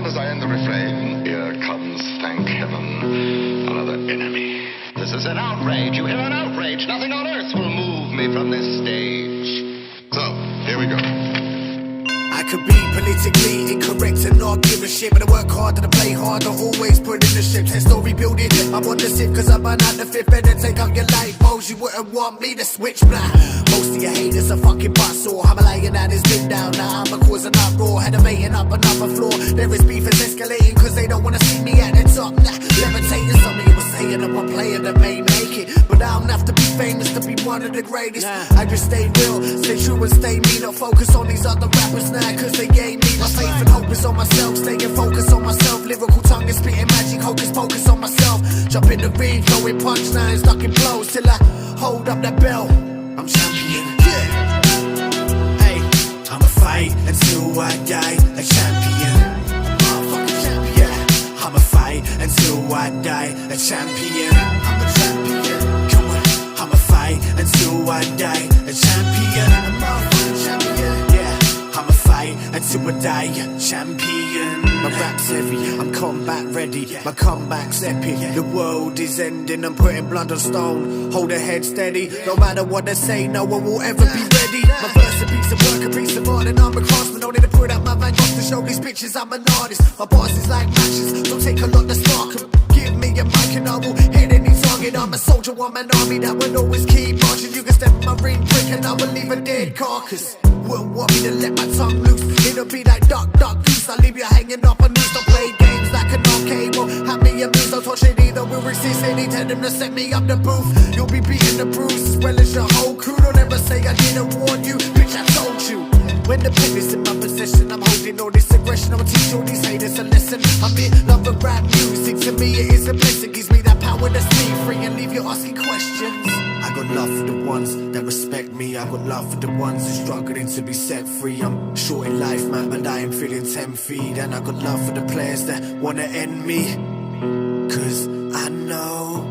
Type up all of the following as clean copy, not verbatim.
as I end the refrain, here comes, thank heaven, another enemy. This is an outrage. You hear an outrage? Nothing on earth will move me from this stage. So, here we go. I could be politically incorrect and not give a shit, but I work hard and I play hard, I always put in the ship. Test or rebuild it, I'm on the sip cause I burn out the fifth bed and take out your light bulbs. You wouldn't want me to switch black. Most of your haters are fucking butts, or I'm lying that it's been down. Now I'm a cause an uproar, elevating up another floor. There is beef is escalating cause they don't wanna see me at the top. Nah, levitating, some of you were saying I'm a player that may make it, but I don't have to be famous to be one of the greatest. I just stay real, stay true and stay me, not focus on these other rappers now cause they gave me my faith and hope is on myself. Staying focused on myself, lyrical tongue is spitting magic, hocus pocus on myself. Jump in the ring, throwing punchlines, ducking blows till I hold up that belt. I'm champion, yeah. Hey, I'ma fight until I die a champion. Motherfucking champion, yeah. I'ma fight until I die a champion. I'm a champion, come on. I'ma fight until I die a champion. A motherfucking champion, yeah. I'ma fight until I die champion. My rap's heavy, I'm combat ready. My comeback's epic. The world is ending, I'm putting blood on stone. Hold a head steady, no matter what they say, no one will ever be ready. My verse a piece of work, a piece of art, and I'm a craftsman. Only to put out my Van Gogh to show these bitches I'm an artist. My bars is like matches, don't take a lot to spark 'em. Give me a mic and I will hit any target. I'm a soldier, I'm an army that will always keep marching. You can step in my ring brick and I will leave a dead carcass. Wouldn't want me to let my tongue loose. It'll be like duck, duck, goose. I'll leave you hanging up on noose. Don't play games like an arcade. Well, have me abused, don't touch it either. We'll resist any tell them to set me up the booth. You'll be beating the bruise as well as your whole crew. Don't ever say I didn't warn you, bitch, I told you. When the pen is in my possession, I'm holding all this aggression. I'll teach all these haters a lesson. I'm in love with rap music. To me it is a blessing. Gives me that power to speak free and leave you asking questions. I got love for the ones that respect me. I got love for the ones that struggling to be set free. I'm short in life, man, but I am feeling 10 feet. And I got love for the players that wanna end me. Cause I know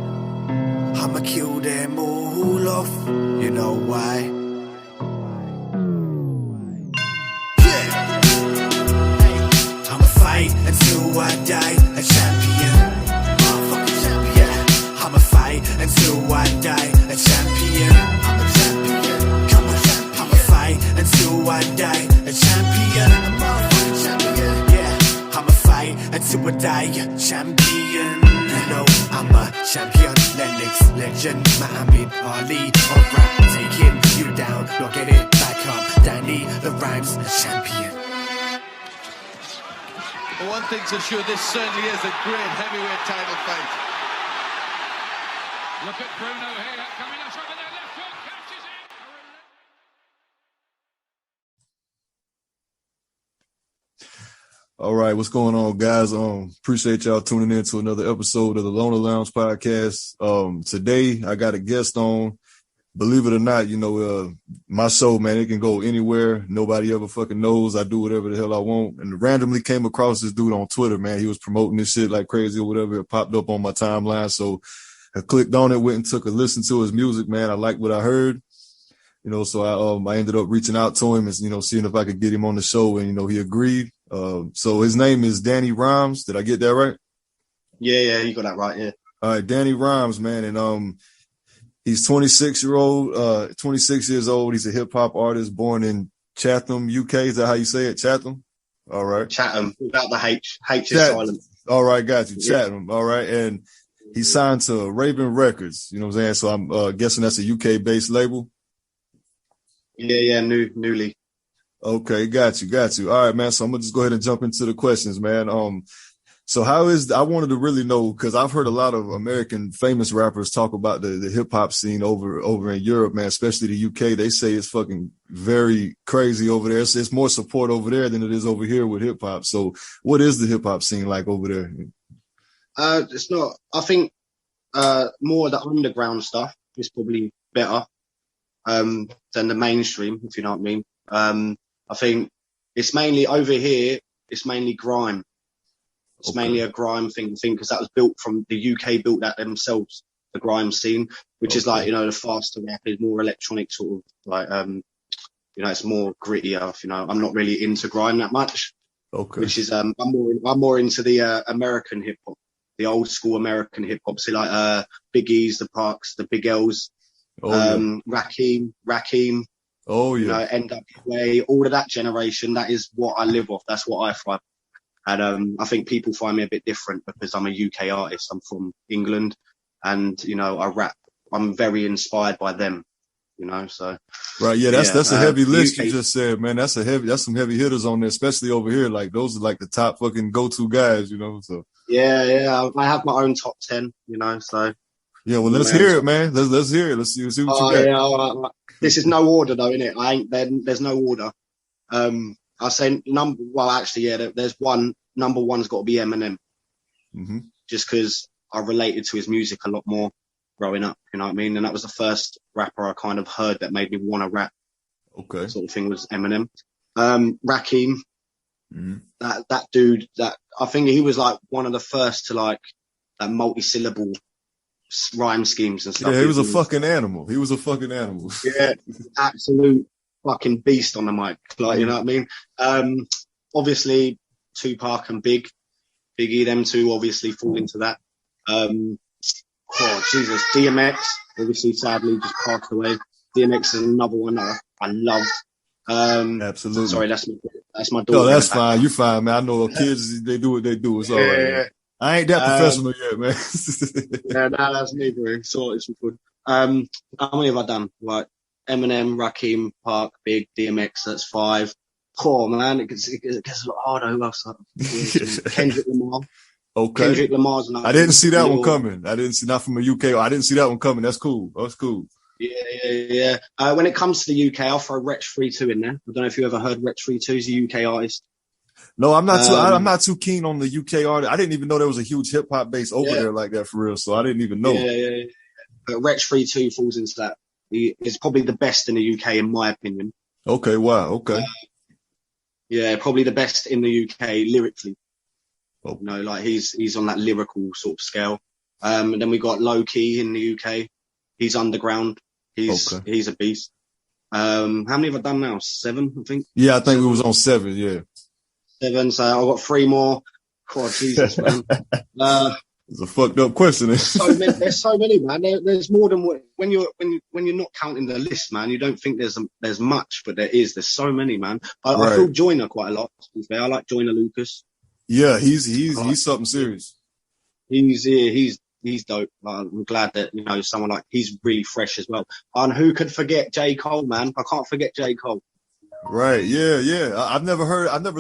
I'ma kill them all off. You know why? Until I die a champion. Motherfucking champion, yeah. I'ma fight until I die a champion. I'm a champion, come on. I'ma fight until I die a champion. A motherfucking champion, yeah. I'ma fight until I die a champion. You know I'm a champion. Lennox, legend, Muhammad Ali of rap, taking you down, not get it back up. Danny Rhym3z, champion. Well, one thing's for sure, this certainly is a great heavyweight title fight. Look at Bruno here, coming up with their left hook, catches it. All right, what's going on, guys? Appreciate y'all tuning in to another episode of the Loner Lounge podcast. Today I got a guest on. Believe it or not, my show, man, it can go anywhere. Nobody ever fucking knows. I do whatever the hell I want. And randomly came across this dude on Twitter, man. He was promoting this shit like crazy or whatever. It popped up on my timeline. So I clicked on it, went and took a listen to his music, man. I liked what I heard, so I ended up reaching out to him and, seeing if I could get him on the show. And, he agreed. So his name is Danny Rhym3z. Did I get that right? Yeah, you got that right, yeah. All right, Danny Rhym3z, man. And, he's 26 years old. He's a hip hop artist born in Chatham, UK. Is that how you say it? Chatham? All right. Chatham, without the H. H is silent. All right, got you. Yeah. Chatham. All right. And he signed to Raven Records. You know what I'm saying? So I'm guessing that's a UK based label. Yeah, newly. Okay, got you. All right, man. So I'm gonna just go ahead and jump into the questions, man. So I wanted to really know, because I've heard a lot of American famous rappers talk about the hip hop scene over in Europe, man, especially the UK. They say it's fucking very crazy over there. It's more support over there than it is over here with hip hop. So what is the hip hop scene like over there? It's not, I think, more of the underground stuff is probably better, than the mainstream, if you know what I mean. I think it's mainly over here, it's mainly grime. It's mainly a grime thing, because that was built from the UK, built that themselves, the grime scene, which is like, the faster rap is more electronic sort of like, it's more grittier, I'm not really into grime that much. Okay. which is I'm more into the American hip hop, the old school American hip hop. So like Big the Parks, the Big L's, Rakim, Oh you yeah. know, NWA, all of that generation. That is what I live off. That's what I thrive. And I think people find me a bit different because I'm a UK artist. I'm from England, and you know, I rap. I'm very inspired by them. You know, so Right, yeah, that's a heavy list UK, you just said, man. That's some heavy hitters on there, especially over here. Like those are like the top fucking go-to guys, you know. So yeah. I have my own top 10. You know, so yeah, well, let's hear it, man. Let's hear it. Let's see what you got. yeah, all right. This is no order though, innit? There's no order. I say there's one. Number one's got to be Eminem, just because I related to his music a lot more growing up. You know what I mean? And that was the first rapper I kind of heard that made me want to rap. Okay. Sort of thing was Eminem. Rakim, that dude. That I think he was like one of the first to like multi-syllable rhyme schemes and stuff. Yeah, he was a fucking animal. Yeah, absolute fucking beast on the mic. Like, you know what I mean? Obviously, Tupac and Biggie, them two obviously fall into that. Oh, Jesus. DMX, obviously, sadly, just passed away. DMX is another one that I love. Absolutely. Sorry, that's my daughter. No, that's fine. You fine, man. I know kids, they do what they do. It's all right. Yeah. I ain't that professional yet, man. Yeah, no, that's me, bro. So it's good. How many have I done? Like Eminem, Rakim, Park, Big, DMX, that's 5. Oh, man, it gets a lot harder. Who else? Kendrick Lamar. Okay. Kendrick Lamar's another. I didn't see that one coming. Not from the UK. I didn't see that one coming. That's cool. Yeah. When it comes to the UK, I'll throw Rhys3z in there. I don't know if you ever heard Rhys3z. He's a UK artist. No, I'm not too keen on the UK artist. I didn't even know there was a huge hip hop base over there like that for real. So I didn't even know. Yeah. But Rhys3z falls into that. He is probably the best in the UK, in my opinion. Okay. Wow. Okay. Yeah, probably the best in the UK lyrically. Oh. You know, like he's on that lyrical sort of scale. And then we got Low Key in the UK. He's underground. He's a beast. How many have I done now? 7, I think. Yeah, I think we was on 7. Yeah. 7. So I've got 3 more. God, Jesus, man. It's a fucked up question. There's so many, man. There's more than when you're not counting the list, man. You don't think there's much, but there is. There's so many, man. I feel Joyner quite a lot. To be fair, I like Joyner Lucas. Yeah, he's something serious. He's dope. I'm glad that, you know, someone like he's really fresh as well. And who could forget J. Cole, man? I can't forget J. Cole. Right. Yeah. I've never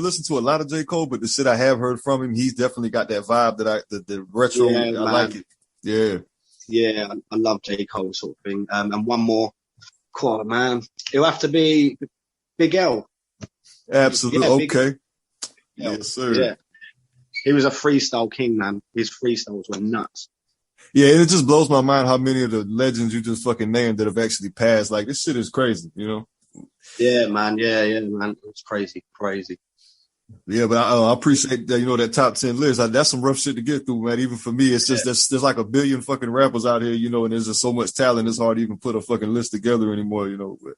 listened to a lot of J. Cole, but the shit I have heard from him, he's definitely got that vibe that the retro. I like it. Yeah. Yeah. I love J. Cole sort of thing. And one more. God, man. It'll have to be Big L. Absolutely. Yeah, okay. Yes, sir. Yeah. He was a freestyle king, man. His freestyles were nuts. Yeah, and it just blows my mind how many of the legends you just fucking named that have actually passed. Like, this shit is crazy, you know? Yeah, man. Yeah, man. It's crazy. Yeah, but I appreciate that, you know, that top 10 list. That's some rough shit to get through, man. Even for me, it's just there's like a billion fucking rappers out here, you know, and there's just so much talent. It's hard to even put a fucking list together anymore, you know. But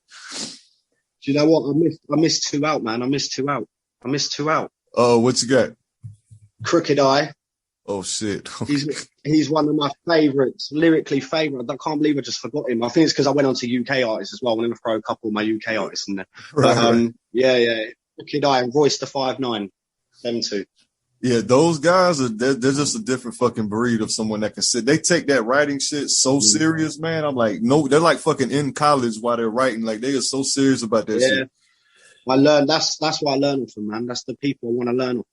do you know what? I missed 2 out, man. I missed 2 out. Oh, what you got? Crooked Eye. Oh shit. He's one of my favourites, lyrically favourite. I can't believe I just forgot him. I think it's because I went on to UK artists as well. I'm going to throw a couple of my UK artists in there. Right. Yeah. Crooked Eye and Royce the 5'9", them 2. Yeah, those guys they're just a different fucking breed of someone that can sit. They take that writing shit so serious, man. I'm like, no, they're like fucking in college while they're writing. Like, they are so serious about that shit. I learned that's what I learned from, man. That's the people I want to learn from.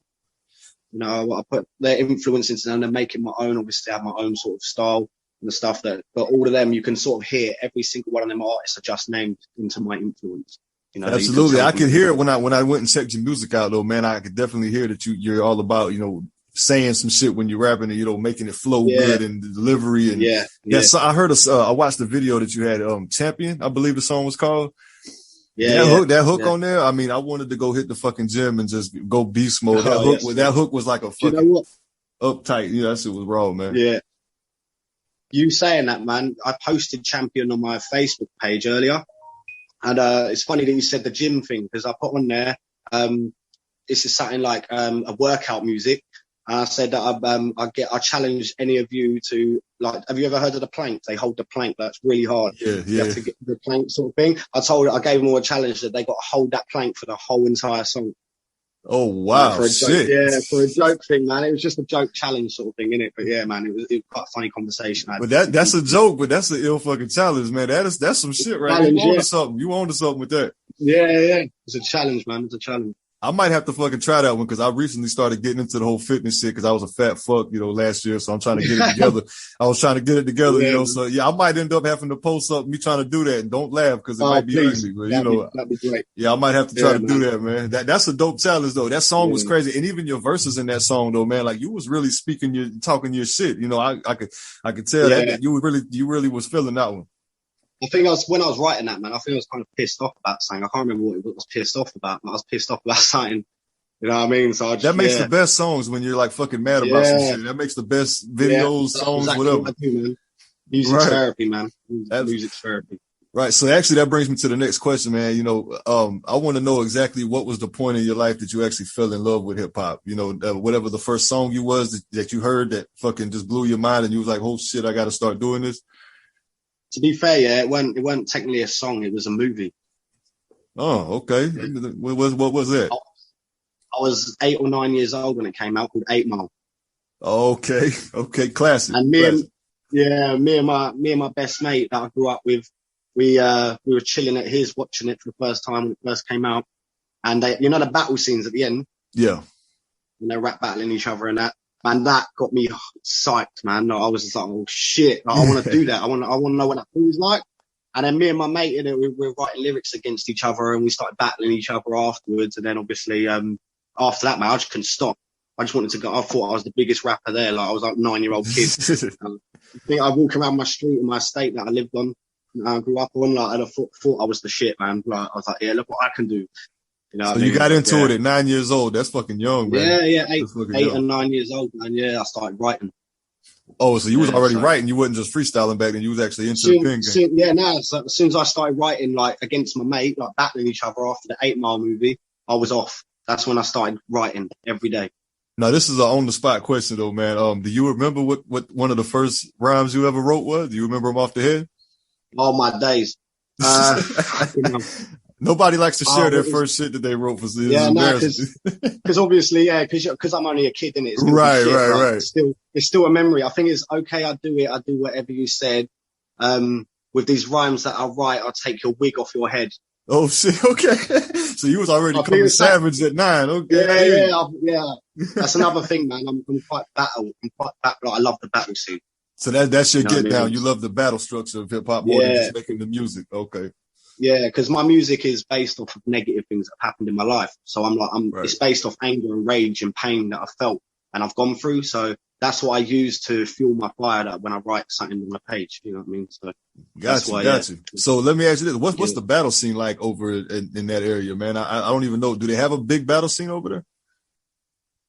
You know, I put their influence into them and making my own. Obviously, I have my own sort of style and the stuff but all of them, you can sort of hear every single one of them artists are just named into my influence. You know, absolutely. I could hear it when I went and checked your music out, though, man. I could definitely hear that you're all about, you know, saying some shit when you're rapping and, you know, making it flow good and the delivery. And so I heard I watched the video that you had, Champion, I believe the song was called. That hook on there. I mean, I wanted to go hit the fucking gym and just go beast mode. That hook was like a fucking uptight. Yeah, that shit was raw, man. Yeah. You saying that, man? I posted Champion on my Facebook page earlier, and it's funny that you said the gym thing because I put on there. this is something like a workout music. And I said that I challenge any of you to, like, have you ever heard of the plank? They hold the plank that's really hard. Yeah. You have to get the plank sort of thing. I gave them all a challenge that they got to hold that plank for the whole entire song. Oh wow, For a shit. joke, for a joke thing, man. It was just a joke challenge sort of thing, innit? But yeah, man, it was quite a funny conversation. But that's a joke, but that's an ill fucking challenge, man. That's some shit, right? Challenge, You on to something with that. Yeah. It's a challenge, man. It's a challenge. I might have to fucking try that one because I recently started getting into the whole fitness shit because I was a fat fuck, last year. So I'm trying to get it together. I was trying to get it together, So yeah, I might end up having to post up me trying to do that, and don't laugh because it might be ugly. But that'd be great. Yeah, I might have to try to do that, man. That's a dope challenge though. That song was crazy, and even your verses in that song though, man. Like you was really talking your shit. I could tell that you really was feeling that one. I think when I was writing that, man, I think I was kind of pissed off about something. I can't remember what it was pissed off about, but I was pissed off about something. You know what I mean? So that makes the best songs when you're like fucking mad about some shit. That makes the best videos, songs, exactly whatever. What I do, man. Music's therapy, man. Music's therapy. Right. So actually that brings me to the next question, man. I want to know exactly what was the point in your life that you actually fell in love with hip hop. Whatever the first song you was that you heard that fucking just blew your mind and you was like, oh shit, I got to start doing this. To be fair, it wasn't technically a song. It was a movie. Oh, okay. What was that? I was 8 or 9 years old when it came out, called 8 Mile. Okay, classic. And me and my best mate that I grew up with, we were chilling at his, watching it for the first time when it first came out. And the battle scenes at the end. Yeah. And they're rap battling each other and that. Man, that got me psyched, man. I was just like, oh shit, I want to do that. I want to know what that feels like. And then me and my mate, we were writing lyrics against each other and we started battling each other afterwards. And then obviously, after that, man, I just couldn't stop. I just wanted to go. I thought I was the biggest rapper there. Like I was like a 9-year-old kid. I think I walk around my street in my estate that I lived on, I grew up on, and I thought I was the shit, man. Like, I was like, yeah, look what I can do. So you got into it at 9 years old. That's fucking young, man. Yeah, 8 and 9 years old, man. Yeah, I started writing. Oh, so you was already writing. You wasn't just freestyling back then. You was actually into the pen game. So as soon as I started writing, like against my mate, like battling each other after the 8 Mile movie, I was off. That's when I started writing every day. Now, this is an on-the-spot question, though, man. Do you remember what one of the first rhymes you ever wrote was? Do you remember them off the head? All my days. Nobody likes to share their first shit that they wrote for. Yeah, no, because obviously, because I'm only a kid, innit? It's right. It's still a memory. I think it's okay. I do whatever you said. With these rhymes that I write, I'll take your wig off your head. Oh shit! Okay, so you was already coming savage at 9. Okay, yeah. That's another thing, man. I'm quite battle. Like, I love the battle scene. So that's your get down. You love the battle structure of hip hop more than just making the music. Okay. Yeah, because my music is based off of negative things that have happened in my life. So it's based off anger and rage and pain that I felt and I've gone through. So that's what I use to fuel my fire that when I write something on my page. You know what I mean? So got you. So let me ask you this: what's the battle scene like over in that area, man? I don't even know. Do they have a big battle scene over there?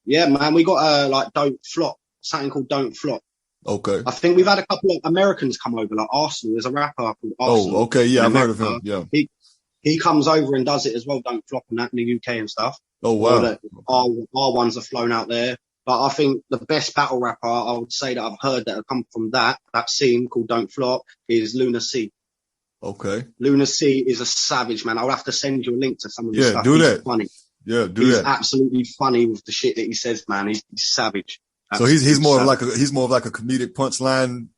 Yeah, man. We got like Don't Flop, something called Don't Flop. Okay. I think we've had a couple of Americans come over, like Arsenal. There's a rapper called Arsenal. Oh, okay. Yeah, I've heard of him. Yeah. He comes over and does it as well, Don't Flop and that in the UK and stuff. Oh, wow. Our ones are flown out there. But I think the best battle rapper I would say that I've heard that have come from that scene called Don't Flop is Luna C. Okay. Luna C is a savage, man. I'll have to send you a link to some of the stuff. Do that. Funny. Yeah, do He's that. absolutely funny with the shit that he says, man. He's savage. So he's more of like a comedic punchline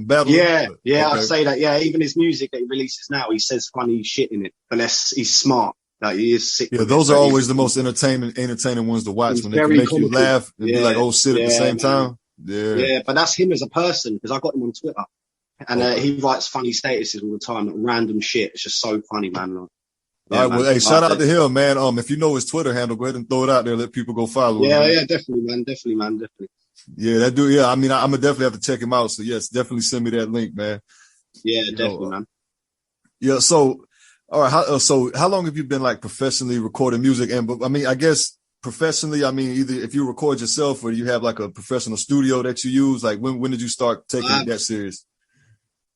battle. Yeah, okay. I'd say that. Yeah, even his music that he releases now, he says funny shit in it, but he's smart. Like he is sick. Yeah, those are always the most entertaining ones to watch when they can make you laugh and be like, oh shit, at the same time. Yeah, but that's him as a person because I got him on Twitter, and he writes funny statuses all the time, like random shit. It's just so funny, man. Like, all right, well, hey, shout out to him, man. If you know his Twitter handle, go ahead and throw it out there. Let people go follow him. Yeah, definitely, man. Definitely. Yeah, that dude. Yeah, I mean, I'm gonna definitely have to check him out. So yes, definitely send me that link, man. Yeah, definitely, man. Yeah. So, all right. How long have you been like professionally recording music? And I mean, I guess professionally, I mean, either if you record yourself or you have like a professional studio that you use. Like, when did you start taking it that serious?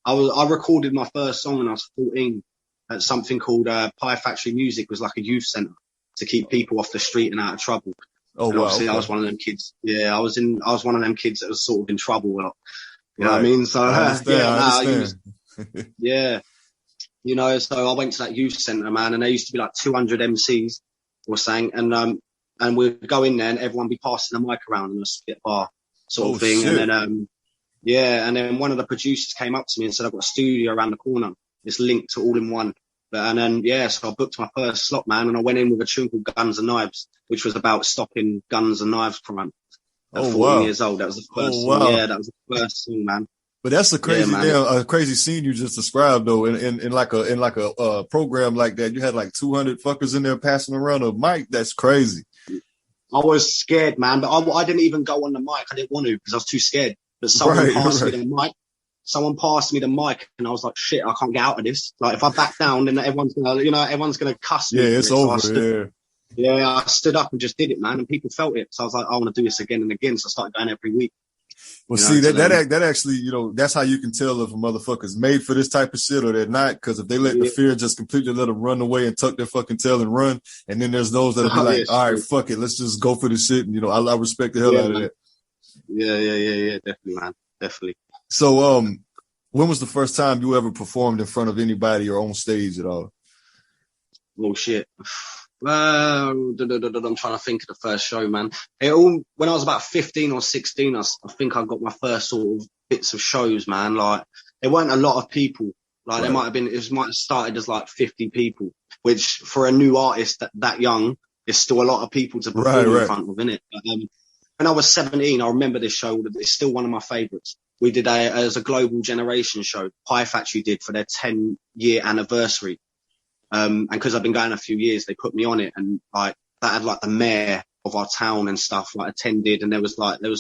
I recorded my first song when I was 14. At something called Pie Factory Music. It was like a youth center. to keep people off the street and out of trouble. Oh, and wow. obviously Okay. I was one of them kids. Yeah, I was one of them kids that was sort of in trouble a lot. You know Right. what I mean? So I understand. I understand. yeah. You know, so I went to that youth centre, man, and there used to be like 200 MCs or something, and we'd go in there and everyone be passing the mic around in a spit bar sort of thing. Shit. And then, and then one of the producers came up to me and said, I've got a studio around the corner. It's linked to all in one. And then, so I booked my first slot, man, and I went in with a tune called Guns and Knives, which was about stopping guns and knives crime. At 14 years old. That was the first song. Yeah, that was the first song, man. But that's a crazy, a crazy scene you just described, though. In like a program like that, you had like 200 fuckers in there passing around a mic. That's crazy. I was scared, man, but I didn't even go on the mic. I didn't want to because I was too scared. But someone passed me the mic. Someone passed me the mic, and I was like, "Shit, I can't get out of this. Like, if I back down, then everyone's gonna cuss me." Yeah, it's over. I stood up and just did it, man, and people felt it. So I was like, I want to do this again and again. So I started going every week. Well, see, that actually, that's how you can tell if a motherfucker's made for this type of shit or they're not. Because if they let the fear just completely let them run away and tuck their fucking tail and run, and then there's those that'll be like, all right, fuck it, let's just go for this shit. And I respect the hell out of that. Yeah, definitely, man, definitely. So, when was the first time you ever performed in front of anybody or on stage at all? Oh shit. I'm trying to think of the first show, man. When I was about 15 or 16, I think I got my first sort of bits of shows, man. Like, there weren't a lot of people. Like, there might have started as like 50 people, which for a new artist that young is still a lot of people to perform in front of, innit? But, when I was 17, I remember this show. It's still one of my favourites. We did as a global generation show. Pie Factory did for their 10-year anniversary. And because I've been going a few years, they put me on it, and like that had like the mayor of our town and stuff like attended, and there was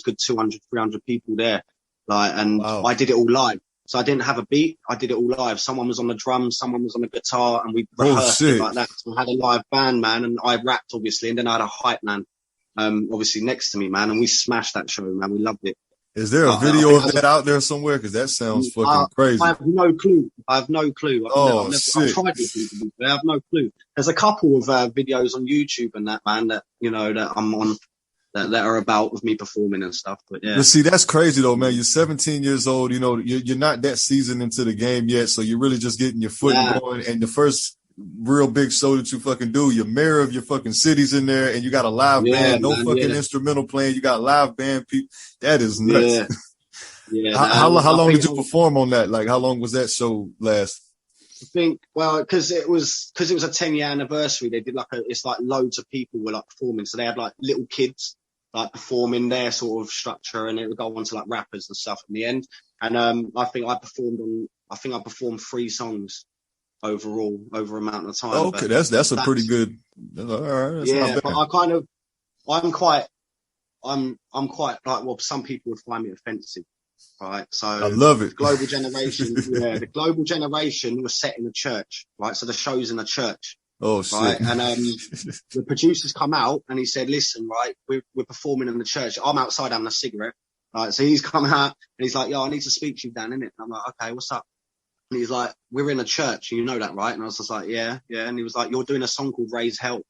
good 200, 300 people there. Like, and I did it all live. So I didn't have a beat. I did it all live. Someone was on the drums, someone was on the guitar, and we rehearsed it like that. So I had a live band, man, and I rapped obviously, and then I had a hype man, obviously next to me, man, and we smashed that show, man. We loved it. Is there a video of that out there somewhere? Because that sounds fucking crazy. I have no clue. I've tried I have no clue. There's a couple of videos on YouTube and that, man, that that I'm on that are about with me performing and stuff. But yeah. But see, that's crazy though, man. You're 17 years old. You're not that seasoned into the game yet, so you're really just getting your foot going. And the first real big show that you fucking do, your mayor of your fucking city's in there, and you got a live band, instrumental playing. You got live band people. That is nuts. How long did you perform on that? Like, how long was that show last? I think, because it was a 10-year anniversary, they did it's like loads of people were like performing. So they had like little kids like performing their sort of structure, and it would go on to like rappers and stuff in the end. And I think I performed 3 songs overall over amount of time. Okay, that's a pretty good. All right, but I'm quite like, well, some people would find me offensive, right? So I love it. Global Generation, the Global Generation was set in a church, right? So the show's in a church. Oh shit! Right, and the producers come out and he said, "Listen, right, we're performing in the church. I'm outside having a cigarette, right? So he's come out and he's like, yo, I need to speak to you, Dan, innit?" And I'm like, okay, what's up? And he's like, we're in a church, you know that, right? And I was just like, yeah. And he was like, you're doing a song called Raise Hell.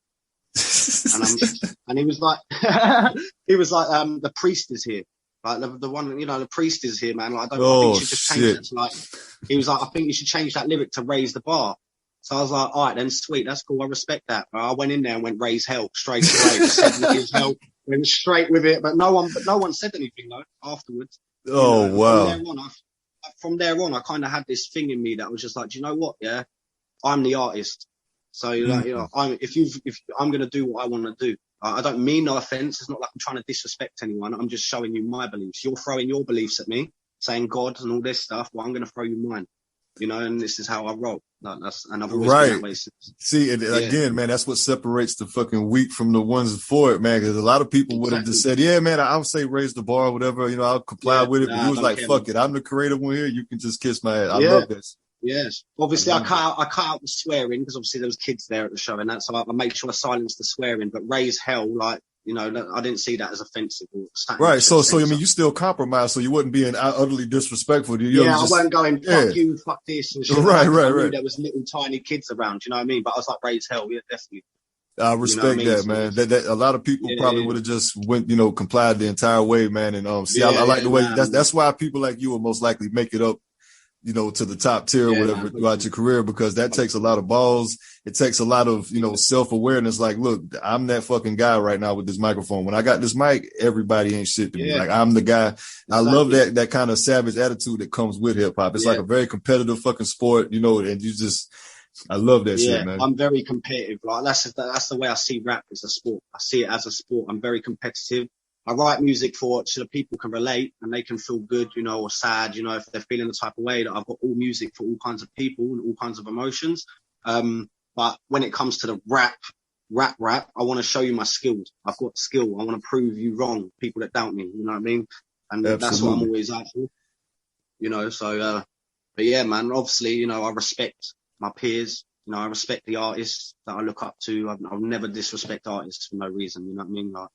and he was like, the priest is here. Like the one, the priest is here, man. Like, I think you should just change it to like, he was like, I think you should change that lyric to Raise the Bar. So I was like, all right, then sweet. That's cool. I respect that. But I went in there and went Raise Hell straight away. Said hell, went straight with it. But no one said anything though afterwards. Oh, wow. From there on, I kind of had this thing in me that was just like, do you know what? Yeah, I'm the artist. So I'm going to do what I want to do. I don't mean no offense. It's not like I'm trying to disrespect anyone. I'm just showing you my beliefs. You're throwing your beliefs at me, saying God and all this stuff. Well, I'm going to throw you mine. And this is how I roll. And I've always been that way since. See, and again, man, that's what separates the fucking weak from the ones for it, man. Because a lot of people would have just said, yeah, man, I'll say raise the bar or whatever. I'll comply with it. But he was like, fuck it. I'm the creative one here. You can just kiss my ass. I love this. Yes. Obviously, I cut out the swearing because obviously there was kids there at the show and that. So I made sure I silenced the swearing. But raise hell, like, I didn't see that as offensive. Right. So I mean, you still compromised, so you wouldn't be utterly disrespectful. I wasn't going, fuck you, fuck this and shit. Right. There was little tiny kids around, you know what I mean? But I was like, raise hell, yeah, definitely. I respect that, man. That a lot of people probably would have just went, complied the entire way, man. And I like the way that's why people like you will most likely make it up, to the top tier or whatever throughout your career, because that takes a lot of balls. It takes a lot of, self-awareness. Like, look, I'm that fucking guy right now with this microphone. When I got this mic, everybody ain't shit to me. Like, I'm the guy. Exactly. I love that kind of savage attitude that comes with hip hop. It's like a very competitive fucking sport, and you just, I love that shit, man. I'm very competitive. Like that's the way I see rap as a sport. I see it as a sport. I'm very competitive. I write music so that people can relate and they can feel good, or sad, if they're feeling the type of way. That I've got all music for all kinds of people and all kinds of emotions. But when it comes to the rap, I want to show you my skills. I've got skill. I want to prove you wrong. People that doubt me, you know what I mean? And that's what I'm always out for. So, but yeah, man, obviously, I respect my peers, I respect the artists that I look up to. I'll never disrespect artists for no reason. You know what I mean? Like,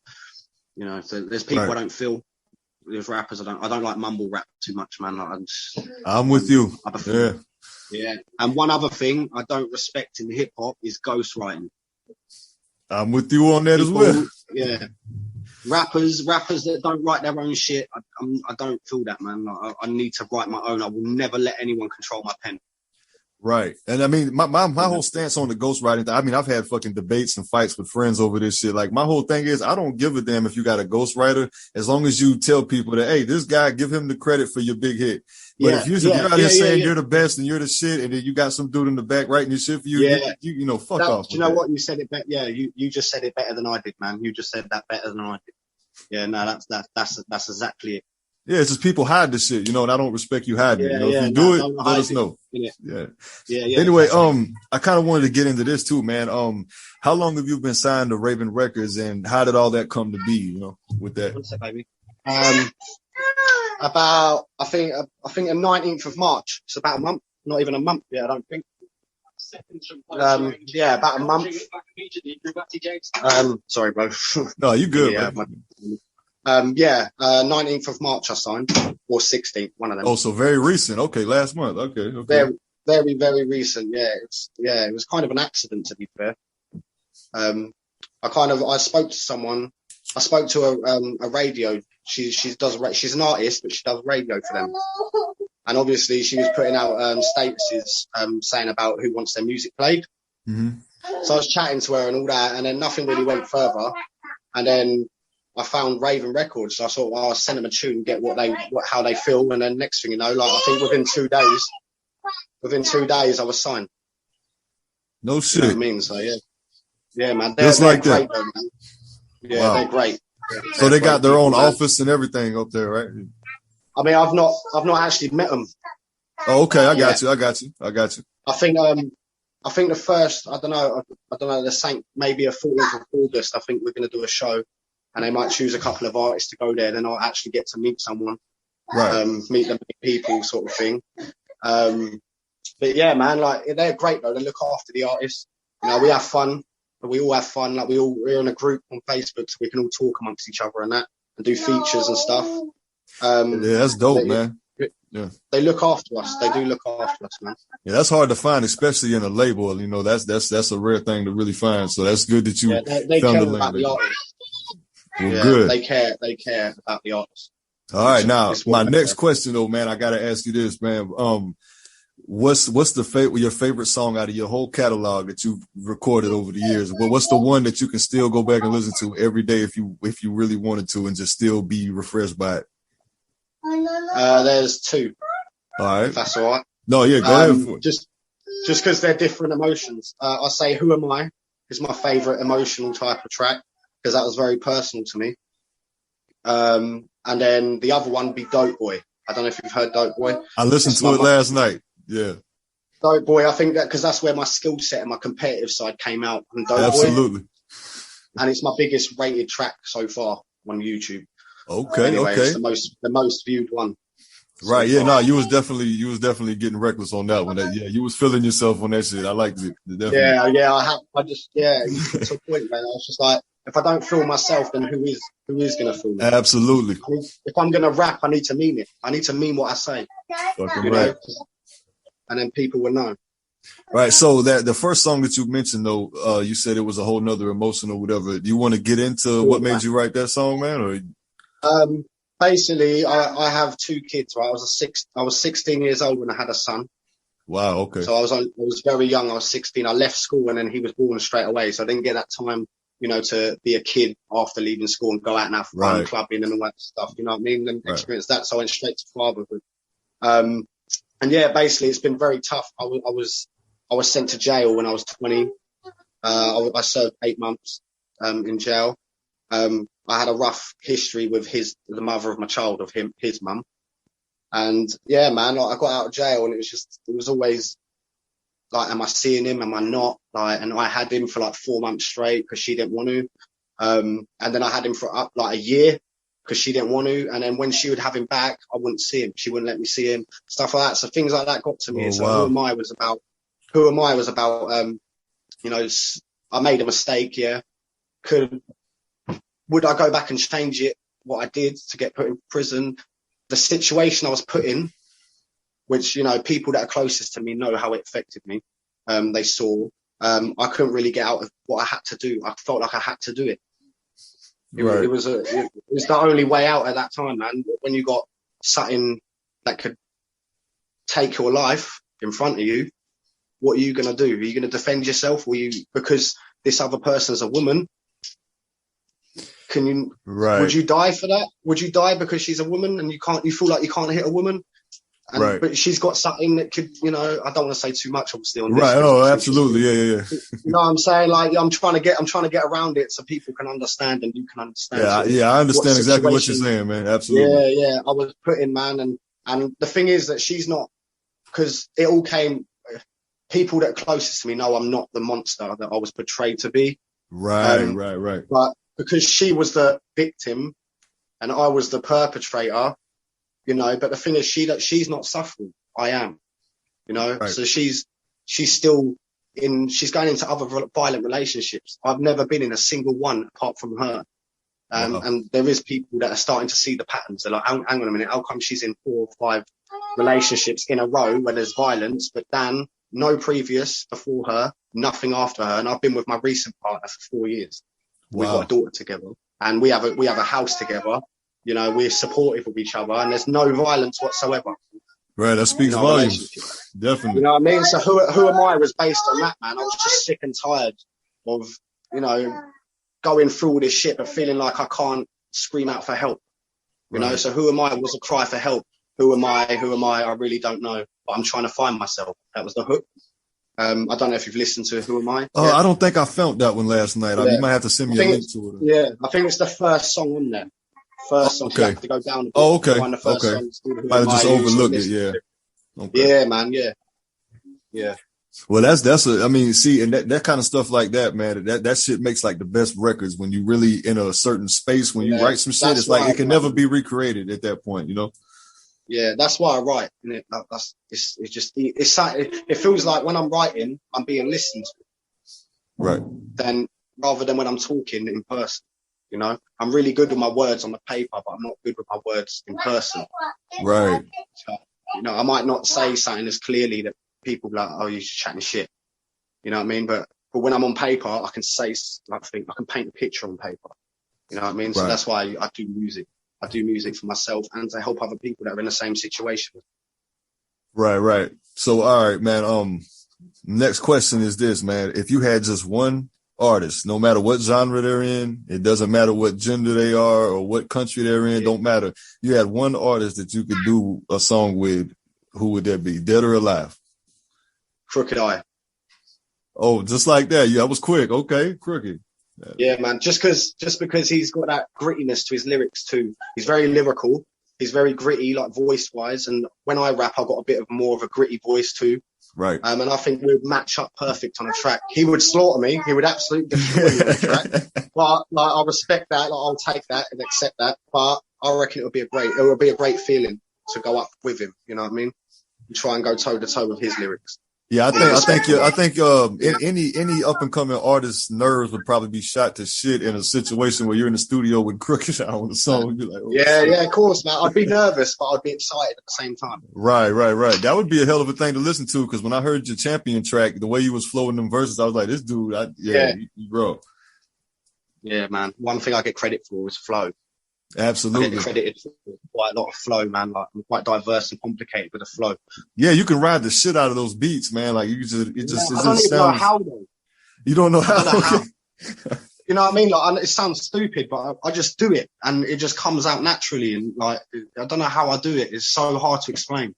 so there's people I don't feel. There's rappers I don't like mumble rap too much, man. Like, I'm with you. Yeah. And one other thing I don't respect in hip hop is ghostwriting. I'm with you on that as well. Yeah. Rappers that don't write their own shit. I don't feel that, man. Like, I need to write my own. I will never let anyone control my pen. Right. And I mean, my whole stance on the ghostwriting, I mean, I've had fucking debates and fights with friends over this shit. Like, my whole thing is, I don't give a damn if you got a ghostwriter, as long as you tell people that, hey, this guy, give him the credit for your big hit. But if you're out here saying you're the best and you're the shit, and then you got some dude in the back writing your shit for you, fuck off. Do you know what? You said it better. Yeah, you just said it better than I did, man. You just said that better than I did. Yeah, no, that's exactly it. Yeah, it's just people hide this shit, and I don't respect you hiding it. If you do it, let us know. Yeah. Anyway, I kind of wanted to get into this too, man. How long have you been signed to Raven Records, and how did all that come to be, with that? One sec, baby. About I think the 19th of March. It's about a month, not even a month yet, I don't think. About a month. Sorry, bro. No, you good. 19th of March I signed, or 16th, one of them. Oh, so very recent. Okay, last month. Okay. Very, very, very recent. Yeah, it was kind of an accident, to be fair. I spoke to someone. I spoke to a radio. She's an artist, but she does radio for them. And obviously, she was putting out statuses saying about who wants their music played. Mm-hmm. So I was chatting to her and all that, and then nothing really went further. And then I found Raven Records, so I thought, I'll send them a tune, get how they feel, and then next thing you know, like I think within 2 days, I was signed. No shit. You know what I mean? So yeah, man. They're like great, that. though, man. Yeah, wow. They're great. So they got their own office and everything up there, right? I mean, I've not actually met them. Oh, okay. I got you. I think the first, I don't know, the Saint, maybe a 14th of August, I think we're going to do a show. And they might choose a couple of artists to go there. Then I'll actually get to meet someone, meet the people sort of thing. But yeah, man, like they're great though. They look after the artists. We have fun. We all have fun. Like we're in a group on Facebook, so we can all talk amongst each other and that, and do features and stuff. That's dope, man. Yeah, they look after us. They do look after us, man. Yeah, that's hard to find, especially in a label. That's a rare thing to really find. So that's good that you they found care the about the artists. Well, good. They care about the artists. All right, now my next question, though, man, I gotta ask you this, man. What's your favorite song out of your whole catalog that you've recorded over the years? Well, what's the one that you can still go back and listen to every day if you really wanted to, and just still be refreshed by it? There's two. All right, if that's all right. No, yeah, go ahead for it. Just because they're different emotions. I say "Who Am I" is my favorite emotional type of track, because that was very personal to me. And then the other one would be Dope Boy. I don't know if you've heard Dope Boy. I listened to it last night. Yeah. Dope Boy, I think that because that's where my skill set and my competitive side came out on Dope Boy. Absolutely. And it's my biggest rated track so far on YouTube. Okay, anyway, okay. It's the most viewed one. Right, yeah, no, you was definitely getting reckless on that one. You was feeling yourself on that shit. I liked it. Definitely. Yeah, it's a point, man. I was just like, if I don't feel myself, then who is going to feel me? Absolutely. If I'm going to rap, I need to mean it. I need to mean what I say. Fucking right. And then people will know. Right. So that the first song that you mentioned, though, you said it was a whole nother emotion or whatever. Do you want to get into what made you write that song, man? Or Basically, I have two kids. Right, I was 16 years old when I had a son. wow, okay, So I was very young. I was 16. I left school and then he was born straight away. So I didn't get that time, to be a kid after leaving school and go out and have fun, clubbing and all that stuff. You know what I mean? And experience that. So I went straight to fatherhood. And yeah, basically it's been very tough. I was sent to jail when I was 20. I served 8 months, in jail. I had a rough history with the mother of my child, his mum. And yeah, man, like, I got out of jail and it was always like, am I seeing him? Am I not? Like, and I had him for like 4 months straight because she didn't want to. And then I had him for like a year because she didn't want to. And then when she would have him back, I wouldn't see him. She wouldn't let me see him, stuff like that. So things like that got to me. Oh, so wow. who am I was about, I made a mistake. Yeah. Would I go back and change it? What I did to get put in prison? The situation I was put in, which, people that are closest to me know how it affected me. They saw, I couldn't really get out of what I had to do. I felt like I had to do it. It was the only way out at that time, man. When you got something that could take your life in front of you, what are you going to do? Are you going to defend yourself? Because this other person's a woman? Would you die for that? Would you die because she's a woman and you feel like you can't hit a woman? But she's got something that could, I don't want to say too much, obviously, on this. Right. Oh, absolutely. Yeah. You know what I'm saying? Like, I'm trying to get around it so people can understand and you can understand. Yeah, I understand exactly what you're saying, man. Absolutely. Yeah. I was put in, man. And the thing is that she's not, because it all came, people that are closest to me know I'm not the monster that I was portrayed to be. Right. But because she was the victim and I was the perpetrator, but the thing is she's not suffering. I am, Right. So she's still she's going into other violent relationships. I've never been in a single one apart from her. Wow. And there is people that are starting to see the patterns. They're like, hang on a minute. How come she's in 4 or 5 relationships in a row where there's violence, but Dan, no previous before her, nothing after her. And I've been with my recent partner for 4 years. Wow. We've got a daughter together and we have a house together. We're supportive of each other and there's no violence whatsoever. Right, that speaks volumes. Definitely. You know what I mean? So who am I was based on that, man. I was just sick and tired of, going through all this shit, but feeling like I can't scream out for help. You know, so who am I was a cry for help. Who am I? I really don't know, but I'm trying to find myself. That was the hook. I don't know if you've listened to Who Am I? I don't think I felt that one last night. You might have to send me a link to it. Yeah, I think it's the first song on there. First song. Okay. You have to go down. Okay. Find the first song. Might have just overlooked it. Yeah. Okay. Yeah, man. Yeah. Well, and that kind of stuff like that, man, that shit makes like the best records when you really in a certain space, when you write some shit, it's like it can never be recreated at that point, Yeah, that's why I write. It feels like when I'm writing, I'm being listened to. Right. Then rather than when I'm talking in person, I'm really good with my words on the paper, but I'm not good with my words in person. Right. So, I might not say something as clearly that people be like, oh, you're just chatting shit. You know what I mean? But when I'm on paper, I can say, I can paint a picture on paper. You know what I mean? So that's why I do music. I do music for myself and to help other people that are in the same situation. Right. So, all right, man. Next question is this, man. If you had just one artist, no matter what genre they're in, it doesn't matter what gender they are or what country they're in, don't matter. You had one artist that you could do a song with, who would that be? Dead or alive? Crooked Eye. Oh, just like that. Yeah, that was quick. Okay, Crooked. Yeah, man. Just because he's got that grittiness to his lyrics too. He's very lyrical. He's very gritty, like voice wise. And when I rap, I've got a bit of more of a gritty voice too. Right. And I think we would match up perfect on a track. He would slaughter me. He would absolutely destroy me on the track. But I respect that. I'll take that and accept that. But I reckon it would be a great feeling to go up with him. You know what I mean? And try and go toe to toe with his lyrics. Yeah, I think any up and coming artist's nerves would probably be shot to shit in a situation where you're in the studio with Crooked out on the song. You'd be like, oh, shit. Yeah, of course, man. I'd be nervous, but I'd be excited at the same time. Right. That would be a hell of a thing to listen to, because when I heard your Champion track, the way you was flowing them verses, I was like, this dude, bro. Yeah, man. One thing I get credit for is flow. Absolutely. I get credited for quite a lot of flow, man. Like, I'm quite diverse and complicated with the flow. Yeah, you can ride the shit out of those beats, man. Like, it I don't just even know how though. You don't know how? You know what I mean? Like, it sounds stupid, but I just do it, and it just comes out naturally. And like, I don't know how I do it. It's so hard to explain.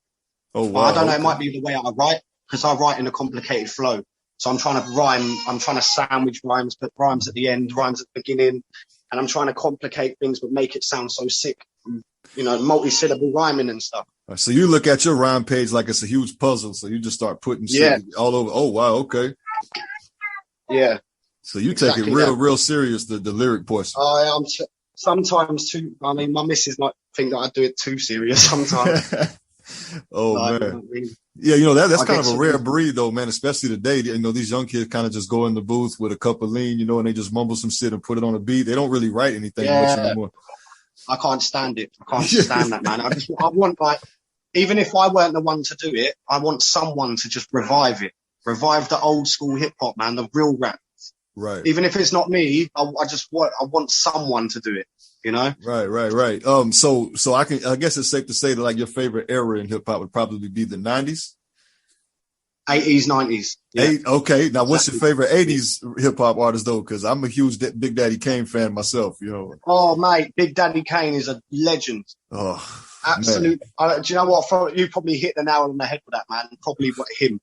Oh wow! But I don't know. It might be the way I write, because I write in a complicated flow. So I'm trying to rhyme. I'm trying to sandwich rhymes, put rhymes at the end, rhymes at the beginning, and I'm trying to complicate things but make it sound so sick. You know, multi-syllable rhyming and stuff. So you look at your rhyme page like it's a huge puzzle. So you just start putting shit all over. Oh wow! Okay. Yeah. So you take it real serious, the lyric portion. Sometimes too. I mean, my missus might think that I do it too serious sometimes. Oh man. You know what I mean? Yeah, you know, that's kind of a rare breed though, man, especially today. You know, these young kids kind of just go in the booth with a cup of lean, you know, and they just mumble some shit and put it on a beat. They don't really write anything much anymore. I can't stand it. I can't stand that, man. I want, like, even if I weren't the one to do it, I want someone to just revive it. Revive the old school hip hop, man, the real rap. Right. Even if it's not me, I want someone to do it, you know? Right. So I guess it's safe to say that like your favorite era in hip hop would probably be the 90s. 80s, 90s. Yeah. Okay. Now, what's your favorite 80s hip hop artist though? Because I'm a huge Big Daddy Kane fan myself. You know. Oh, mate, Big Daddy Kane is a legend. Oh, absolute. Do you know what? You probably hit the nail on the head with that, man. Probably him.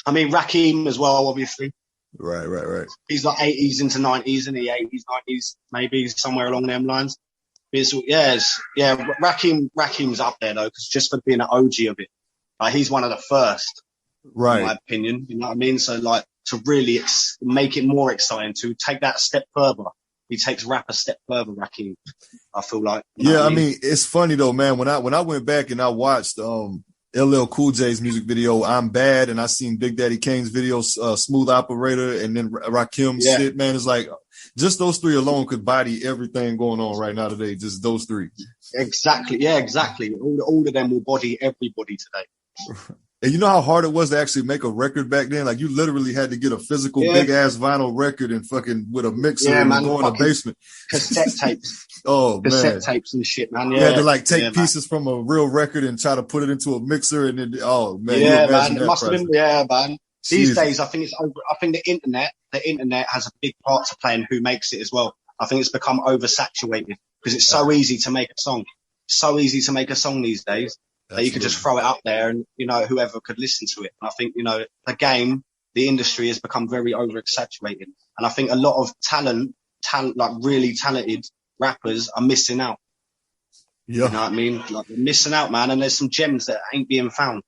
I mean, Rakim as well, obviously. Right. He's like 80s into 90s, and the 80s, 90s, maybe somewhere along them lines. Rakim's up there though, because just for being an OG of it. Like, he's one of the first, right? In my opinion, you know what I mean? So, like, to really make it more exciting, to take that a step further, he takes rap a step further, Rakim. I feel like. Yeah, I mean, it's funny though, man. When I went back and I watched LL Cool J's music video, I'm Bad, and I seen Big Daddy Kane's video, Smooth Operator, and then Rakim's shit, man. It's like just those three alone could body everything going on right now today. Just those three. Exactly. Yeah, exactly. All of them will body everybody today. And you know how hard it was to actually make a record back then? Like, you literally had to get a physical big ass vinyl record and fucking with a mixer and go in a basement. Cassette tapes. Cassette tapes and shit, man. Yeah. You had to like take pieces from a real record and try to put it into a mixer, and then man. It must have been man. These days, I think the internet has a big part to play in who makes it as well. I think it's become oversaturated because it's so easy to make a song. So easy to make a song these days. That you could just throw it out there and, you know, whoever could listen to it. And I think, you know, the industry has become very oversaturated. And I think a lot of talent, like really talented rappers are missing out. Yeah. You know what I mean? Like, they're missing out, man. And there's some gems that ain't being found.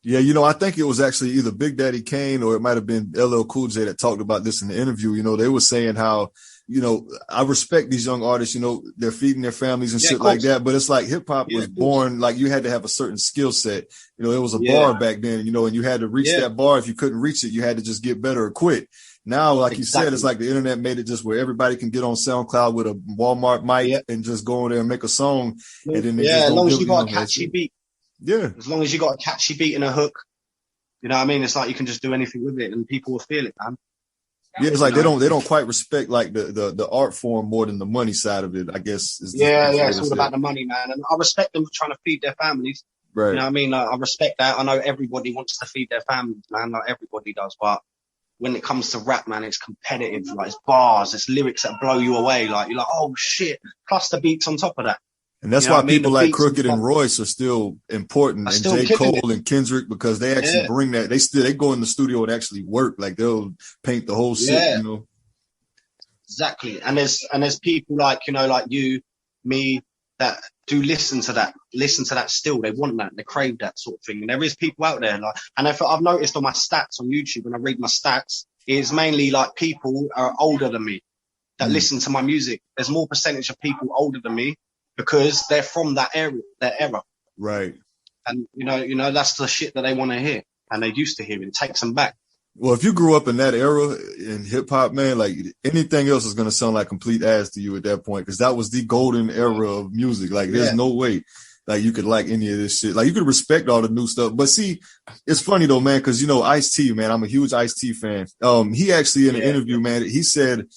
Yeah, you know, I think it was actually either Big Daddy Kane or it might have been LL Cool J that talked about this in the interview. You know, they were saying how, you know, I respect these young artists, you know, they're feeding their families and shit like that. But it's like hip hop was born, like you had to have a certain skill set. You know, it was a bar back then, you know, and you had to reach that bar. If you couldn't reach it, you had to just get better or quit. Now, like you said, it's like the internet made it just where everybody can get on SoundCloud with a Walmart mic and just go in there and make a song. And then as long as you got a catchy beat. Yeah. As long as you got a catchy beat and a hook, you know what I mean? It's like you can just do anything with it and people will feel it, man. Yeah, it's like they don't quite respect like the art form more than the money side of it, I guess. It's all about the money, man. And I respect them for trying to feed their families. Right. You know what I mean? Like, I respect that. I know everybody wants to feed their families, man. Like, everybody does. But when it comes to rap, man, it's competitive. Like, it's bars, it's lyrics that blow you away. Like, you're like, oh shit. Plus the beats on top of that. And that's why people like Crooked and Royce are still important, and J. Cole and Kendrick, because they actually bring that. They go in the studio and actually work. Like, they'll paint the whole shit, you know. Exactly. And there's people like, you know, like you, me, that do listen to that still. They want that. They crave that sort of thing. And there is people out there like, and if I've noticed on my stats on YouTube, when I read my stats, it's mainly like people are older than me that listen to my music. There's more percentage of people older than me, because they're from that era. Right. And, you know, that's the shit that they want to hear. and they're used to hearing. It takes them back. Well, if you grew up in that era in hip hop, man, like anything else is going to sound like complete ass to you at that point. Cause that was the golden era of music. Like there's no way like you could like any of this shit. Like you could respect all the new stuff. But see, it's funny though, man. Cause you know, Ice-T, man, I'm a huge Ice-T fan. He actually in an interview, man, he said,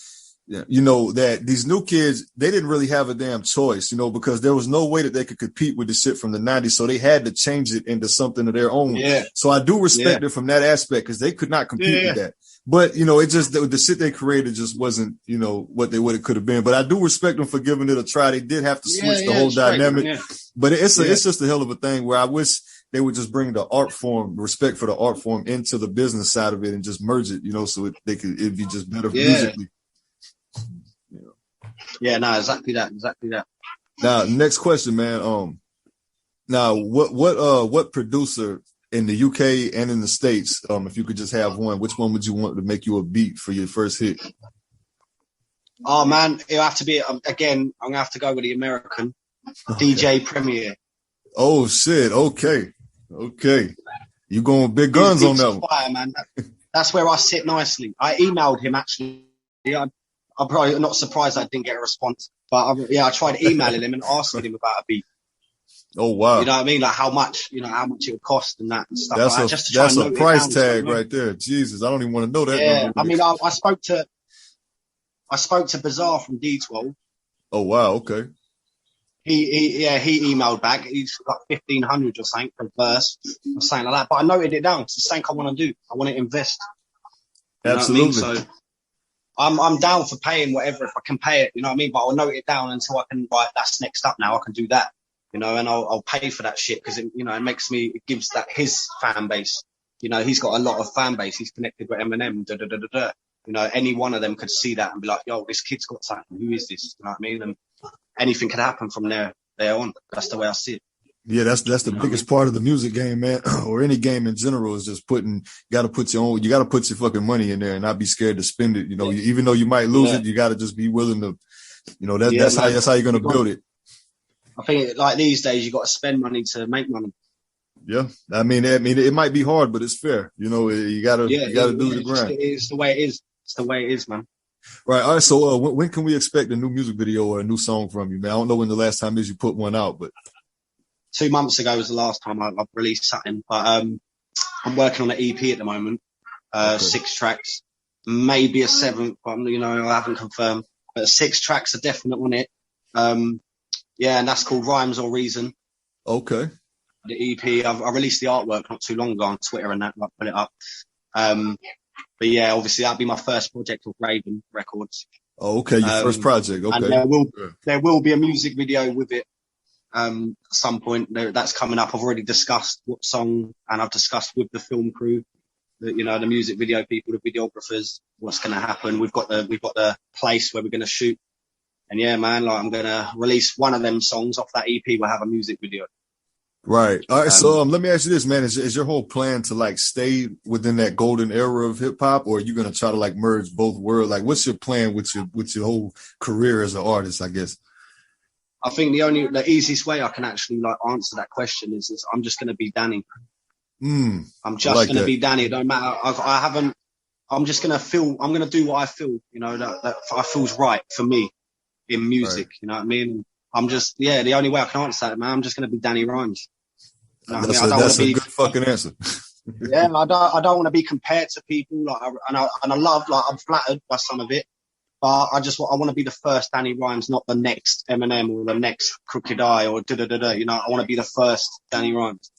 you know, that these new kids, they didn't really have a damn choice, you know, because there was no way that they could compete with the shit from the 90s. So they had to change it into something of their own. Yeah. So I do respect it from that aspect because they could not compete with that. But, you know, it just, the shit they created just wasn't, you know, what it could have been. But I do respect them for giving it a try. They did have to switch the whole dynamic. But it's just a hell of a thing where I wish they would just bring the art form, respect for the art form into the business side of it and just merge it, you know, so it'd be just better musically. Yeah, no, exactly that. Now, next question, man. Now, what producer in the UK and in the States, if you could just have one, which one would you want to make you a beat for your first hit? Oh man, it'll have to be again. I'm gonna have to go with the American DJ Premier. Oh shit! Okay. You going big guns on that one? Fire, man. That's where I sit nicely. I emailed him actually. I'm probably not surprised I didn't get a response, but I tried emailing him and asking him about a beat. Oh wow! You know what I mean? Like how much it would cost and that and stuff. That's a price tag right there. Jesus, I don't even want to know that. Yeah, I mean, I spoke to Bazaar from D12. Oh wow! Okay. He emailed back. He's got 1,500 or something per verse or something like that. But I noted it down. It's the same I want to do. I want to invest. You Absolutely. know what I mean? So I'm down for paying whatever if I can pay it. You know what I mean? But I'll note it down until I can. Right, that's next up now. I can do that. You know, and I'll pay for that shit because it gives that his fan base. You know, he's got a lot of fan base. He's connected with Eminem. You know, any one of them could see that and be like, yo, this kid's got something. Who is this? You know what I mean? And anything could happen from there on. That's the way I see it. Yeah, that's the biggest part of the music game, man, or any game in general is just you got to put your fucking money in there and not be scared to spend it. You know, even though you might lose it, you got to just be willing to, you know, that's how you're going to build it. I think like these days you got to spend money to make money. Yeah. I mean, it might be hard, but it's fair. You know, you got to do the grind. It's the way it is. It's the way it is, man. Right. All right. So when can we expect a new music video or a new song from you, man? I don't know when the last time is you put one out, but 2 months ago was the last time I've released something. But I'm working on an EP at the moment, 6 tracks, maybe a 7th, but you know I haven't confirmed. But 6 tracks are definite on it. And that's called Rhymes or Reason. Okay. The EP, I released the artwork not too long ago on Twitter and that, I put it up. But yeah, obviously that'd be my first project with Raven Records. Oh, okay, your first project. Okay. And there will be a music video with it. At some point that's coming up. I've already discussed what song, and I've discussed with the film crew, the music video people, the videographers, what's going to happen. We've got the place where we're going to shoot. And yeah, man, like I'm going to release one of them songs off that EP. We'll have a music video. Right. All right. So let me ask you this, man. Is your whole plan to like stay within that golden era of hip hop, or are you going to try to like merge both worlds? Like what's your plan with your whole career as an artist, I guess? I think the easiest way I can actually like answer that question is I'm just going to be Danny. I'm just going to be Danny. It don't matter. I'm just going to I'm going to do what I feel, you know, that I feels right for me in music. Right. You know what I mean? I'm just, the only way I can answer that, man, I'm just going to be Danny Rhym3z. You know that's a good fucking answer. Yeah, I don't want to be compared to people. Like, I love, like, I'm flattered by some of it, but I want to be the first Danny Rhym3z, not the next Eminem or the next Crooked Eye or You know, I want to be the first Danny Rhym3z.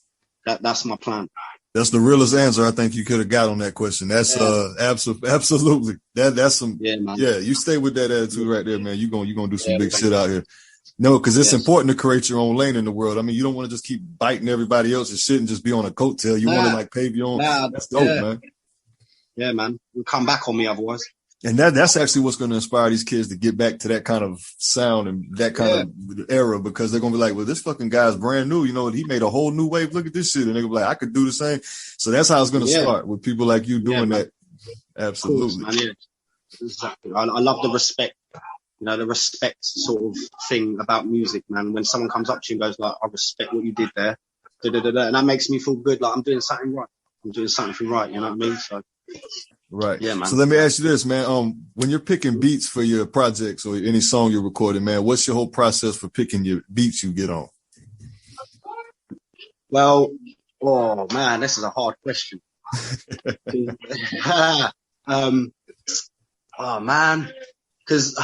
That's my plan. That's the realest answer I think you could have got on that question. That's absolutely. That's some. Yeah, man. Yeah, you stay with that attitude right there, man. You gonna do some big shit out here. No, because it's important to create your own lane in the world. I mean, you don't want to just keep biting everybody else's shit and just be on a coattail. You want to like pave your own. That's dope, man. Yeah, man. You'll come back on me otherwise. And that's actually what's going to inspire these kids to get back to that kind of sound and that kind of era, because they're going to be like, well, this fucking guy's brand new. You know, he made a whole new wave. Look at this shit. And they're going to be like, I could do the same. So that's how it's going to start with people like you doing that. Absolutely. Course, man, exactly. I love the respect. You know, the respect sort of thing about music, man. When someone comes up to you and goes like, I respect what you did there. And that makes me feel good. Like I'm doing something right. I'm doing something right. You know what I mean? So Right. yeah, man. So let me ask you this, man. When you're picking beats for your projects or any song you're recording, man, what's your whole process for picking your beats you get on? Well, oh man, this is a hard question. Oh man, because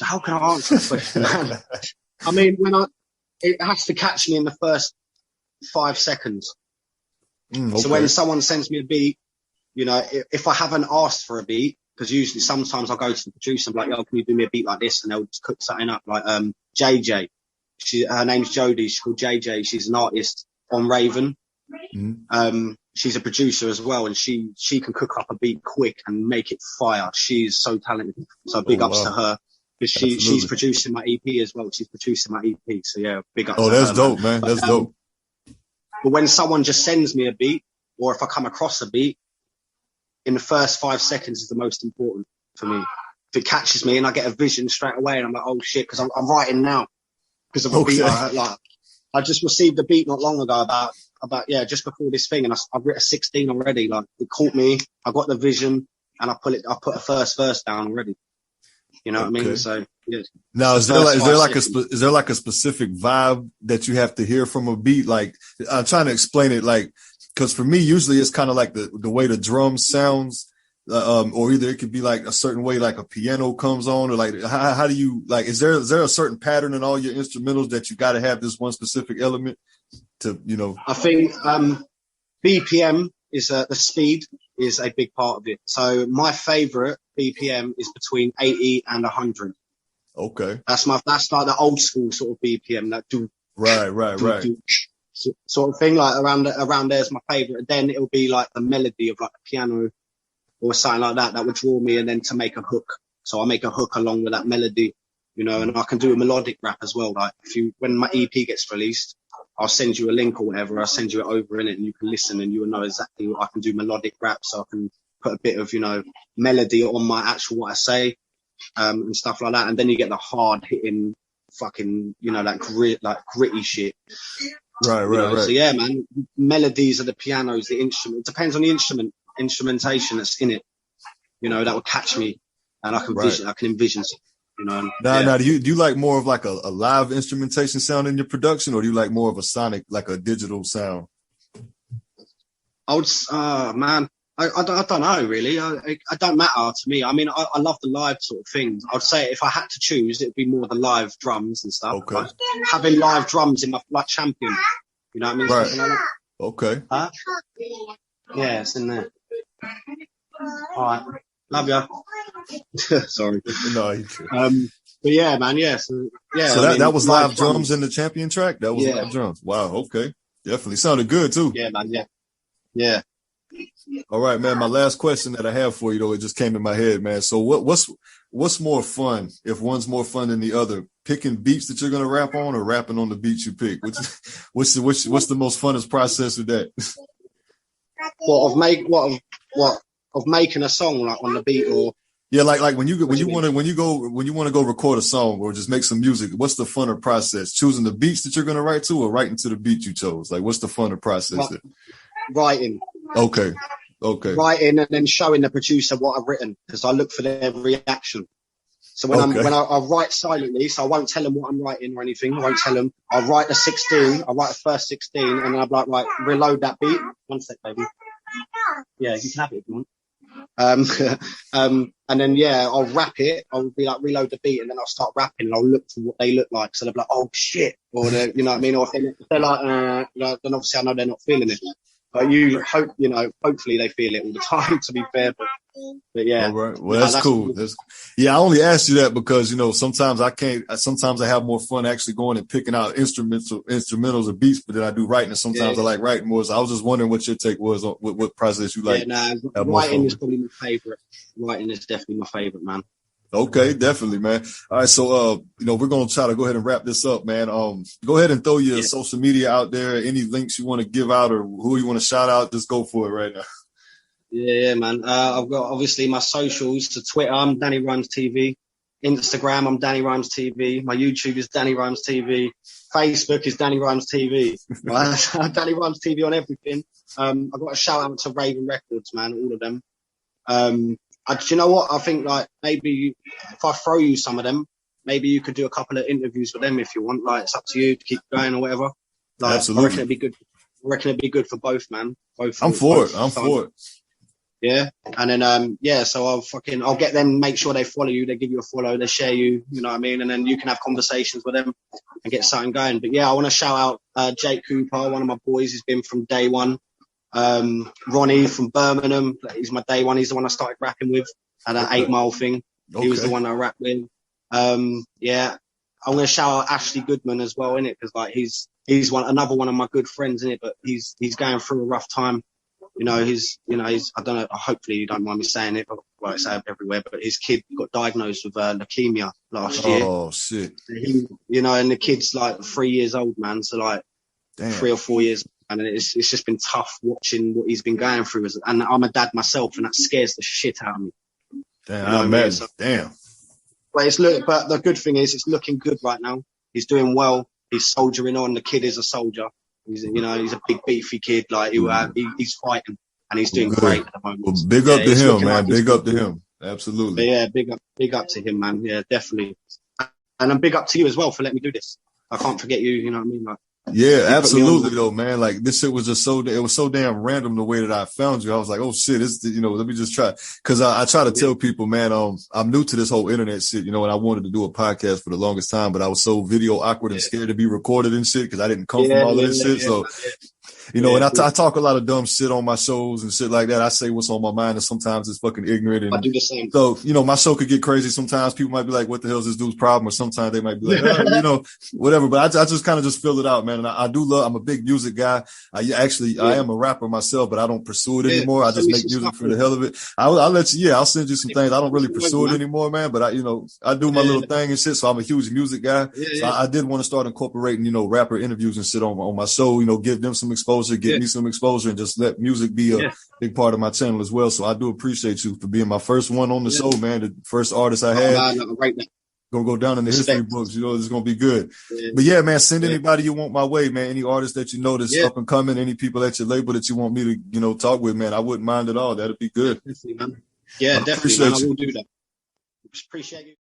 how can I answer the question, man? I mean, it has to catch me in the first 5 seconds. Okay. So when someone sends me a beat, you know, if I haven't asked for a beat, because usually sometimes I'll go to the producer and be like, yo, can you do me a beat like this? And they'll just cook something up. Like JJ, her name's Jodie. She's called JJ. She's an artist on Raven. Mm-hmm. She's a producer as well, and she can cook up a beat quick and make it fire. She's so talented. So big ups to her. Because she's producing my EP as well. She's producing my EP. So yeah, big ups to her. Oh, that's dope, man. That's dope. But when someone just sends me a beat, or if I come across a beat, in the first 5 seconds is the most important for me. If it catches me and I get a vision straight away, and I'm like, oh shit, because I'm writing now because of a beat. I just received a beat not long ago about just before this thing, and I've written 16 already. Like, it caught me. I got the vision, and I put a first verse down already. You know what I mean? So yeah. Now, is there like a specific vibe that you have to hear from a beat? Like, I'm trying to explain it, like, because for me, usually it's kind of like the way the drum sounds, or either it could be like a certain way, like a piano comes on, or like how do you, like, is there a certain pattern in all your instrumentals that you got to have this one specific element to, you know? I think BPM is the speed is a big part of it. So my favorite BPM is between 80 and 100. Okay. That's like the old school sort of BPM, that do right. Sort of thing, like around there's my favorite. Then it'll be like the melody of like a piano or something like that would draw me, and then to make a hook. So I make a hook along with that melody, you know, and I can do a melodic rap as well. Like when my EP gets released, I'll send you a link or whatever. I'll send you it over in it, and you can listen, and you will know exactly what I can do melodic rap. So I can put a bit of, you know, melody on my actual what I say, and stuff like that. And then you get the hard hitting fucking, you know, like gritty shit. Right. So yeah, man, melodies of the pianos, the instrument. It depends on the instrumentation that's in it. You know, that will catch me, and I can envision. You know. Now, do you like more of like a live instrumentation sound in your production, or do you like more of a sonic, like a digital sound? I don't know really. It don't matter to me. I mean, I love the live sort of things. I'd say if I had to choose, it'd be more the live drums and stuff. Okay. Like having live drums in my like Champion. You know what I mean? Right. Like okay. Huh? Yeah, it's in there. All right. Love ya. Sorry. No, you too. But yeah, man. Yeah. So that was live drums in the Champion track. That was live drums. Wow. Okay. Definitely sounded good too. Yeah, man. Yeah. All right, man. My last question that I have for you, though, it just came in my head, man. So what's more fun, if one's more fun than the other? Picking beats that you're gonna rap on, or rapping on the beats you pick? What's the most funnest process with that? Of making a song, like on the beat, or yeah, like when you want to go record a song or just make some music, what's the funner process? Choosing the beats that you're gonna write to, or writing to the beat you chose? Like, what's the funner process? Writing. Okay. Writing and then showing the producer what I've written, because I look for their reaction. So when I write silently, so I won't tell them what I'm writing or anything. I won't tell them. I'll write the 16. I'll write the first 16, and then I'll be like, right, reload that beat. 1 sec, baby. Yeah, you can have it if you want. And then I'll rap it. I'll be like, reload the beat, and then I'll start rapping, and I'll look for what they look like. So they'll be like, oh shit, or you know what I mean? Or if they're like, then obviously I know they're not feeling it. But hopefully they feel it all the time, to be fair. But yeah. All right. Well, that's cool. I only asked you that because, sometimes I have more fun actually going and picking out instrumentals or beats, but then I do writing, and sometimes I like writing more. So I was just wondering what your take was on what process you like. Writing is probably my favorite. Writing is definitely my favorite, man. Okay, definitely, man. All right, so we're gonna try to go ahead and wrap this up, man. Go ahead and throw your social media out there. Any links you want to give out or who you want to shout out, just go for it right now. Yeah, man. I've got obviously my socials. To Twitter, I'm Danny Rhym3z. Instagram, I'm Danny Rhym3z. My YouTube is Danny Rhym3z. Facebook is Danny Rhym3z. Right? Danny Rhym3z on everything. I've got a shout out to Raven Records, man, all of them. Do you know what? I think like maybe if I throw you some of them, maybe you could do a couple of interviews with them if you want. Like it's up to you to keep going or whatever. Like, Absolutely. I reckon it'd be good for both, man. Both. I'm for it. Yeah. And then, so I'll get them, make sure they follow you. They give you a follow, they share you, you know what I mean? And then you can have conversations with them and get something going. But yeah, I want to shout out, Jake Cooper, one of my boys. He's been from day one. Ronnie from Birmingham. He's my day one. He's the one I started rapping with at that 8 Mile thing. He was the one I rapped with. Yeah. I'm going to shout out Ashley Goodman as well, innit? Cause like he's another one of my good friends, innit? But he's going through a rough time. He's, I don't know, hopefully you don't mind me saying it, but like I say everywhere, but his kid got diagnosed with leukemia last year. Oh, shit. And the kid's like 3 years old, man. So like, damn. 3 or 4 years. And it's just been tough watching what he's been going through. And I'm a dad myself, and that scares the shit out of me. Damn, I imagine. So, damn. But but the good thing is it's looking good right now. He's doing well. He's soldiering on. The kid is a soldier. He's a big beefy kid. Like he's fighting and he's doing great at the moment. Well, big up to him, man. Big up to him. Absolutely. But yeah, big up to him, man. Yeah, definitely. And I'm big up to you as well for letting me do this. I can't forget you. You know what I mean? Like, yeah, absolutely though, man. Like this shit was just it was so damn random the way that I found you. I was like, oh shit, let me just try. Cause I try to tell people, man, I'm new to this whole internet shit, and I wanted to do a podcast for the longest time, but I was so video awkward and scared to be recorded and shit. Cause I didn't come from all of this shit. So, and I talk a lot of dumb shit on my shows and shit like that. I say what's on my mind, and sometimes it's fucking ignorant. And I do the same. So, my show could get crazy. Sometimes people might be like, what the hell is this dude's problem? Or sometimes they might be like, whatever. But I just kind of just fill it out, man. And I do I'm a big music guy. I am a rapper myself, but I don't pursue it anymore. I just make music for the hell of it. I'll let you, I'll send you some things. I don't really pursue it anymore, man. But I do my little thing and shit. So I'm a huge music guy. So I did want to start incorporating, rapper interviews and shit on my show, give them some exposure, get me some exposure, and just let music be a big part of my channel as well. So I do appreciate you for being my first one on the show, man. The first artist I had. Gonna go down in the history books, it's gonna be good. But yeah, man, send anybody you want my way, man. Any artists that you know that's up and coming, any people at your label that you want me to, talk with, man. I wouldn't mind at all. That'd be good. Definitely, man. Yeah, definitely, man. I will do that. Appreciate you.